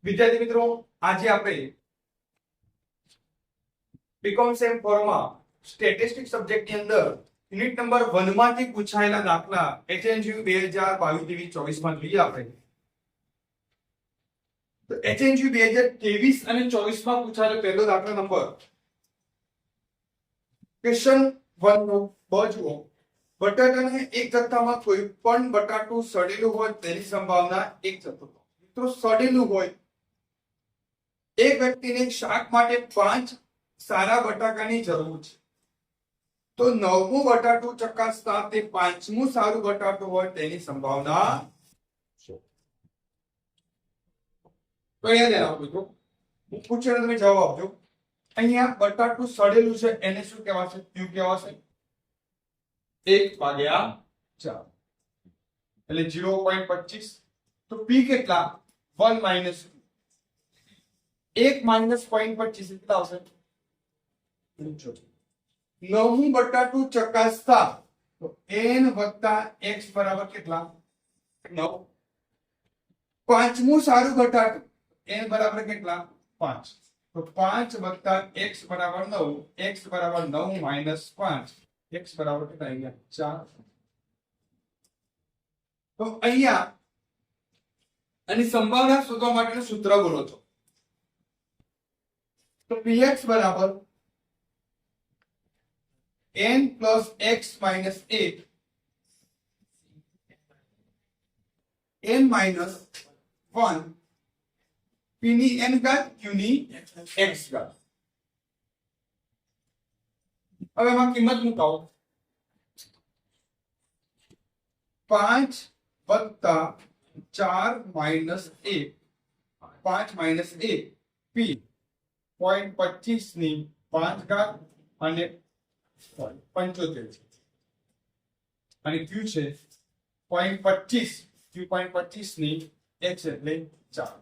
વિદ્યાર્થી મિત્રો, આજે આપણે બીકોમ સેમ 4 માં સ્ટેટિસ્ટિક્સ સબ્જેક્ટ ની અંદર યુનિટ નંબર 1 માંથી પૂછાયેલા દાખલા HNGU 2022-23 માં જોઈએ આપણે. તો HNGU 2023 અને 24 માં પૂછાયેલો પહેલો દાખલા નંબર ક્વેશ્ચન 1 નો બ જુઓ. બટાટાને એક જથ્થામાં કોઈ પણ બટાટું સડેલું હોય તેની સંભાવના એક જથ્થો. મિત્રો સડેલું હોય, એક વ્યક્તિને શાક માટે 5 સારા બટાકાની જરૂર છે, તો 9મું બટાટું ચકાસતા તે 5મું સારું બટાટું હોય તેની સંભાવના શું? તો અહીંયા ધ્યાન આપજો મિત્રો, હું પૂછેલો તમે જવાબ આપજો. અહીંયા બટાટું સડેલું છે એને શું કહેવાશે? Q કહેવાશે. 1/4 એટલે 0.25. તો P કેટલા? 1 માઈનસ 1 માઈનસ 0.25 કેટલા આવશે? 9મું બટાટું ચકાસતા તો n વત્તા x બરાબર કેટલા? 9. 5મું સારું બટાટું n બરાબર કેટલા? 5. તો 5 વત્તા x બરાબર 9. x બરાબર 9 માઈનસ 5. x બરાબર કેટલા આવી ગયા? 4. તો અહીંયા આની સંભાવના શોધવા માટેનું સૂત્ર બોલો છો. તો px બરાબર n plus x minus 8 n minus 1 p ની n ઘાત q ની x ઘાત. હવે એમાં કિંમત મુકાવો. 5 વત્તા 4 માઈનસ 1 5 માઈનસ 1 p 0.25 ની 5 ઘાત અને 75 અને q છે 0.25 q 0.25 ની x એટલે 4.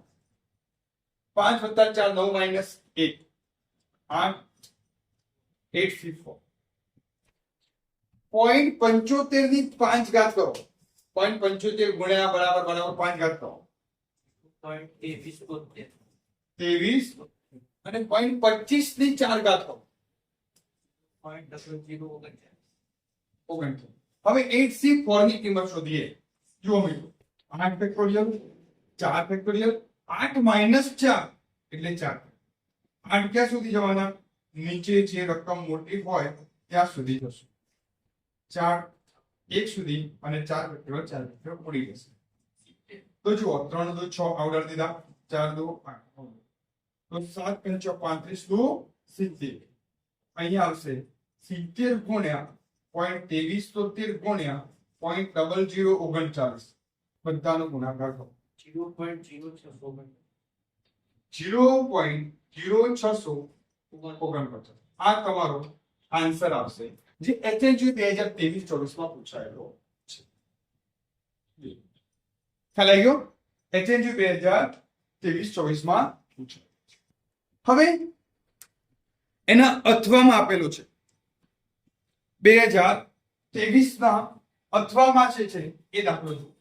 5 વત્તા 4 9 માઈનસ 1 8 854 0.75 ની 5 ઘાત કરો. 0.75 ગુણ્યા બરાબર 5 ઘાત કરો. 23 અને 0.25 ની 4 ઘાત કરો. 0.0039. હવે 8C4 ની કિંમત શોધીએ. જુઓ મિત્રો, 8 ફેક્ટોરિયલ 4 ફેક્ટોરિયલ 8 માઈનસ 4 એટલે 4. 8 ક્યાં સુધી જવાના? નીચે જે રકમ મોટી હોય ત્યાં સુધી જશે. 4 1 સુધી અને 4 ફેક્ટોરિયલ 4 ફેક્ટોરિયલ ઉડી જશે. તો જુઓ 3 2 6 આવડર દીધા, 4 2 8 તો 7 5 35 2 70. અહીંયા આવશે 70 ગુણ્યા 0.23 ગુણ્યા 0.0039 બધાનો ગુણાકાર કરો. 0.0649. આ તમારો આન્સર આવશે જે HNGU 2023-24 માં પૂછાયેલો છે. ખ્યાલ આવી ગયો? HNGU 2023-24 માં પૂછાયેલો. હવે એના અથવામાં આપેલું છે 2023 ના અથવામાં છે એ દાખલો જુઓ.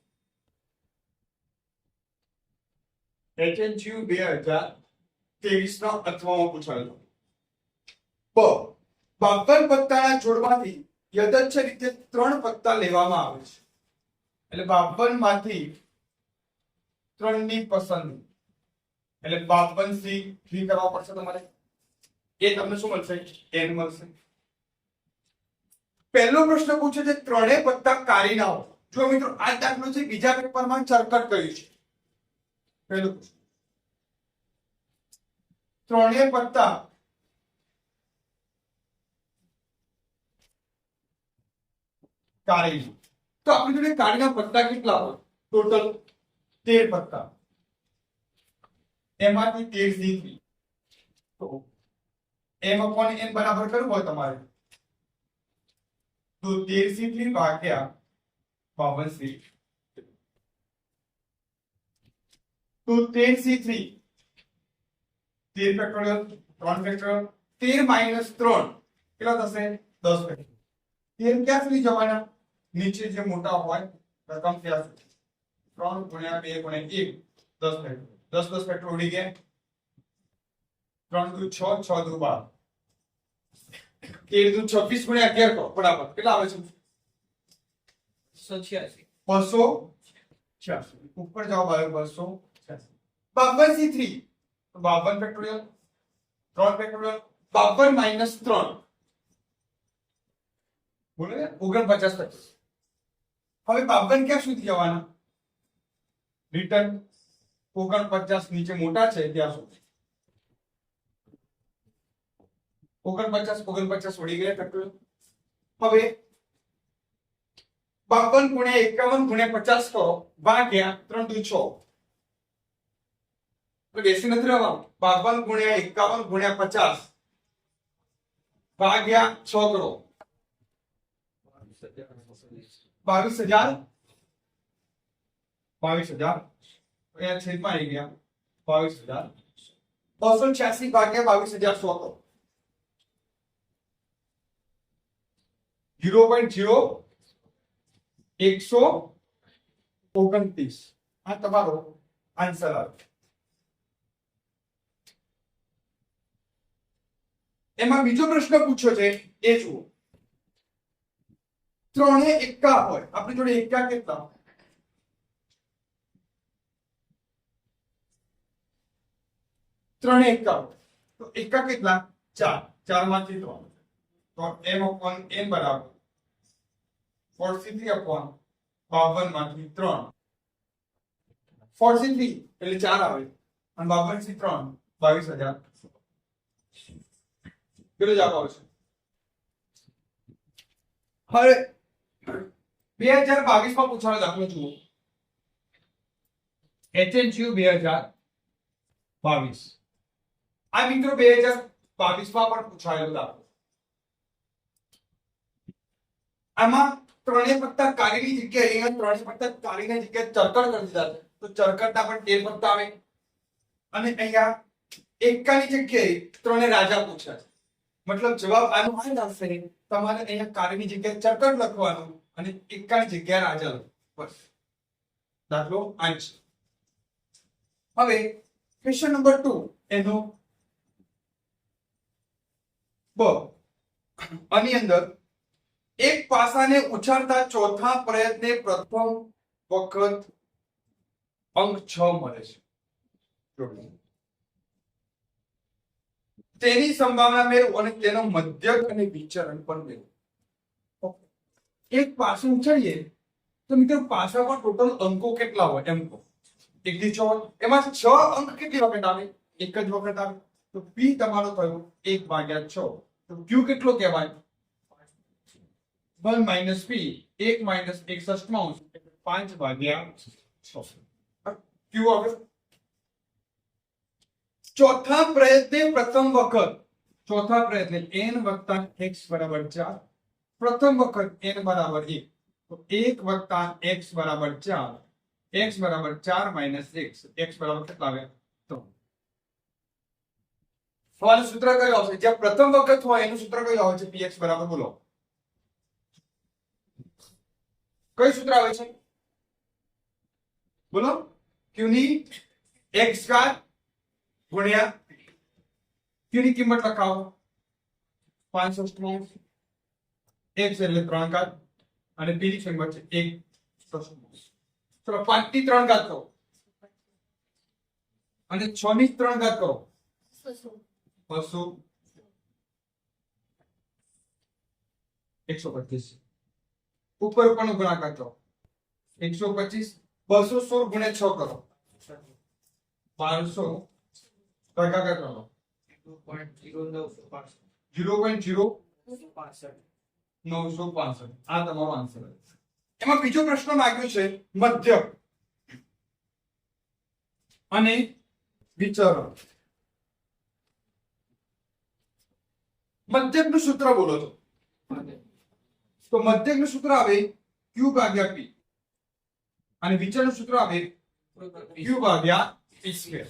HNGU 2023 ના અથવામાં પૂછાયેલો. બાવન પત્તાના જોડમાંથી યથાર્થ રીતે 3 પત્તા લેવામાં આવે છે. એટલે 52 માંથી 3 ની પસંદગી એટલે 52C3 કરવા પડશે તમારે. એ તમને શું મળશે? n મળશે. પહેલો પ્રશ્ન પૂછે છે ત્રણેય પત્તા કાઢી નાખો. જો મિત્રો આ દાખલો છે બીજા પેપરમાં ચરકટ કર્યું છે. પહેલો પ્રશ્ન ત્રણેય પત્તા કાઢી. તો આપણી જોડે કાઢીના પત્તા કેટલા હોય? ટોટલ 13 પત્તા. એમાંથી 13C3 તો m/n બરાબર કરવું હોય તમારે તો 13C3 ભાગ્યા 52C. તો 13C3 13 ફેક્ટોરિયલ 3 ફેક્ટોરિયલ 13 માઈનસ 3 કેટલા થશે? 10 ફેક્ટોરિયલ. 13 ક્યાં સુધી જવાના? નીચે જે મોટા હોય રકમ ત્યાં સુધી. 3 ગુણ્યા 2 ગુણ્યા 1 10 ફેક્ટોરિયલ. 10 10 ફેક્ટર ઉડી ગયા 3 દુ 6 6 દુ 12 13 દુ 26 ગુણ્યા 11 કરો બરાબર કેટલા આવે છે 286 ઉપર જવાબ આવ્યો 286 52 થી 3 તો 52 ફેક્ટોરિયલ 3 ફેક્ટોરિયલ 52 માઈનસ 3 બોલો 49 થશે હવે 52 ક્યાં સુધી જવાના રિટર્ન 49 નીચે મોટા છે ત્યાં સુધી 49 ઉડી ગયા ફેક્ટોરિયલ હવે 52 ગુણ્યા 51 ગુણ્યા 50 કરો ભાગ્યા 3 દુ 6 તો બેસી નથી રહેવાનું 52 ગુણ્યા 51 ગુણ્યા 50 ભાગ્યા 6 કરો 22000 અહીંયા છેદમાં આવી ગયા 22000 286 ભાગ્યા 22100 કરો 0.0129 આ તમારો આન્સર આવે એમાં બીજો પ્રશ્ન પૂછ્યો છે એ જુઓ ત્રણે એકા હોય આપણી જોડે એકા કેટલા ત્રણે એકા હોય તો એકા કેટલા 4 માંથી 3 તો m upon n બરાબર 43 upon 52 માંથી 3 43 એટલે 4 આવે અને 52 થી 3 22000 કેટલો જવાબ આવશે હવે 2022 માં પૂછાયેલો દાખલો જુઓ HNCU 2022 આ મિત્રો 2022 માં પણ પૂછાયેલો દાખલો આમાં ત્રણેય પત્તા કાળીની જગ્યાએ અહીંયા ત્રણેય પત્તા કાળીની જગ્યાએ ચરકટ કરી દીધા છે તો ચરકટના પણ 13 પત્તા આવે અને અહીંયા એકાની જગ્યાએ ત્રણે રાજા પૂછ્યા છે મતલબ જવાબ આનો આ આવશે તમારે અહીંયા કાળીની જગ્યાએ ચરકટ લખવાનું અને એકાની જગ્યાએ રાજા લખવાનું બસ દાખલો આન્સર હવે ક્વેશ્ચન નંબર 2 એનો બ આની અંદર એક પાસાને ઉછાળતા ચોથા પ્રયત્ને પ્રથમ વખત અંક 6 મળે છે તેની સંભાવના મેળવો અને તેનો મધ્યક અને વિચરણ પણ મેળવો એક પાસું ઉછાળીએ તો મિત્રો પાસામાં ટોટલ અંકો કેટલા હોય એમ કહો 1 થી 6 એમાં 6 અંક કેટલી વખત આવે એક જ વખત આવે તો p તમારો થયો 1/6 તો q કેટલો કહેવાય 1 minus p 1 minus 1 ષષ્ઠમાંશ 5/6 q આવે ચોથા પ્રયત્ને પ્રથમ વખત ચોથા પ્રયત્ને n વત્તા x બરાબર 4 પ્રથમ વખત n બરાબર 1 તો 1 વત્તા x બરાબર 4 x બરાબર 4 minus x બરાબર કેટલા આવે 3 સવાલ સૂત્ર કયું આવશે જ્યાં પ્રથમ વખત હોય એનું સૂત્ર કયું આવે છે px બરાબર બોલો કયું સૂત્ર આવે છે બોલો q ની x ઘાત ગુણ્યા q ની કિંમત લખાવો 5 ષષ્ઠમાંશ x એટલે 3 ઘાત અને p ની કિંમત છે 1 ષષ્ઠમાંશ ચલો 5 ની 3 ઘાત કરો અને 6 ની 3 ઘાત કરો 200 125 ઉપર ઉપરનો ગુણાકાર કરો 125 216 ગુણ્યા 6 કરો 1200 ભાગાકાર કરો 0.0965 આ તમારો આન્સર એમાં બીજો પ્રશ્ન માંગ્યો છે મધ્યક અને વિચરણ મધ્યકનું સૂત્ર બોલો તો મધ્યકનું સૂત્ર આવે q ભાગ્યા p અને વિચરણનું સૂત્ર આવે q ભાગ્યા p સ્ક્વેર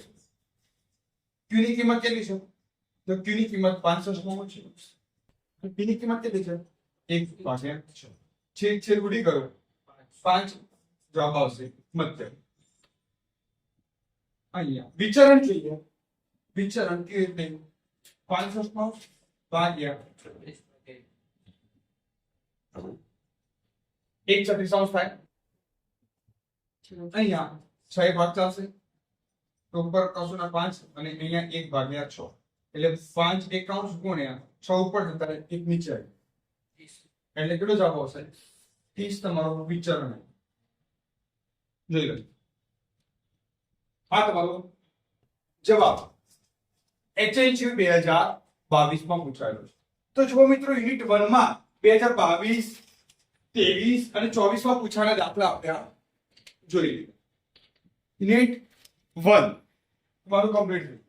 q ની કિંમત કેટલી છે તો q ની કિંમત 500 છે અને p ની કિંમત કેટલી છે 1/6 છેદ ઉડી ગયો 5 જવાબ આવશે મધ્યક અહીંયા વિચરણ જોઈએ. વિચરણ કેવી રીતે 5 ભાગ્યા 1/34 થાય. અહીંયા 6 ભાગ ચાલશે તો ઉપર કૌંસના 5 અને અહીંયા 1/6 એટલે 5 એક કૌંસ ગુણ્યા 6 ઉપર જતા રહે 1 નીચે આવે એટલે કેટલો જવાબ આવશે 30 તમારો વિચરણ જોઈ લો. આ તમારો જવાબ HNC 2022 માં પૂછાયેલો છે. તો જુઓ મિત્રો યુનિટ 1 માં 2022 23 અને 24 માં પૂછાયેલા દાખલા આપ્યા જોઈ લો. યુનિટ 1 તમારું કમ્પ્લીટ થયું.